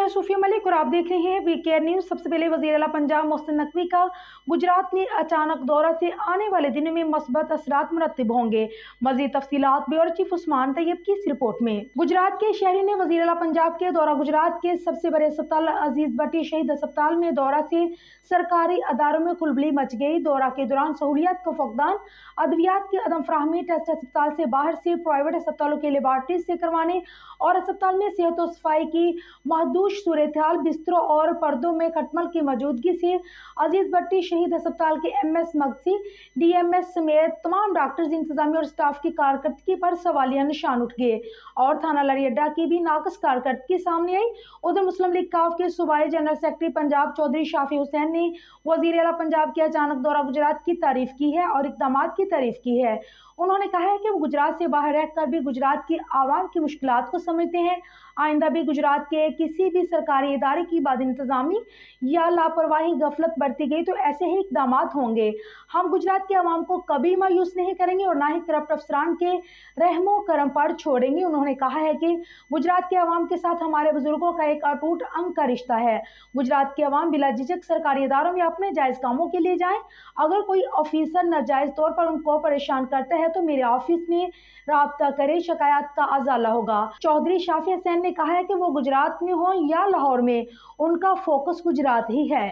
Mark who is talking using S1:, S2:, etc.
S1: मैं सूफिया मलिक और आप देख रहे हैं वीकेआर न्यूज। सबसे पहले वज़ीर आला पंजाब मोहसिन नकवी का गुजरात में अचानक दौरा से आने वाले दिनों में मस्बत असरात मुरत्तिब होंगे। मज़ीद तफसीलात ब्यूरो चीफ उस्मान तैयब की इस रिपोर्ट में। गुजरात के शहरी ने वज़ीर आला पंजाब के दौरा गुजरात के सबसे बड़े अस्पताल अजीज भट्टी शहीद अस्पताल में दौरा से सरकारी अदारों में खुलबली मच गई। दौरा के दौरान सहूलियात का फकदान, अद्वियात की अदम फ्राहमी, टेस्ट अस्पताल से बाहर से प्राइवेट अस्पतालों के लेबॉर्ट्री से करवाने और अस्पताल में सेहत और सफाई की महदूद सूरत हाल, बिस्तरों और पर्दों में खटमल की मौजूदगी से अजीज भट्टी शहीद अस्पताल के MS मगसी, DMS समेत तमाम डॉक्टर्स, इंतजामिया और स्टाफ की कारकर्दगी पर सवालिया निशान उठ गए और थाना लड़ी अड्डा की भी नाकस कारकर्दगी सामने आई। उधर मुस्लिम लीग काफ के सूबाई जनरल सेक्रेटरी पंजाब चौधरी शाफी हुसैन ने वज़ीर आला पंजाब के अचानक दौरा गुजरात की तारीफ की है और इक़दामात की तारीफ की है। उन्होंने कहा है कि वो गुजरात से बाहर रहकर भी गुजरात की आवाम की मुश्किलात को समझते हैं। आइंदा भी गुजरात के किसी भी सरकारी इदारे की बाद इंतजामी या लापरवाही गफलत बरती गई तो ऐसे ही इकदाम होंगे। हम गुजरात के आवाम को कभी मायूस नहीं करेंगे और ना ही करप्ट अफसरान के रहमो करम पर छोड़ेंगे। उन्होंने कहा है कि गुजरात के आवाम के साथ हमारे बुजुर्गों का एक अटूट अंग का रिश्ता है। गुजरात के आवाम बिला झिझक सरकारी इदारों में अपने जायज़ कामों के लिए जाएं। अगर कोई ऑफिसर नाजायज़ तौर पर उनको परेशान करता है तो मेरे ऑफिस में राब्ता करे, शिकायत का अजाला होगा। चौधरी शाफी हुसैन ने कहा है कि वो गुजरात में हो या लाहौर में, उनका फोकस गुजरात ही है।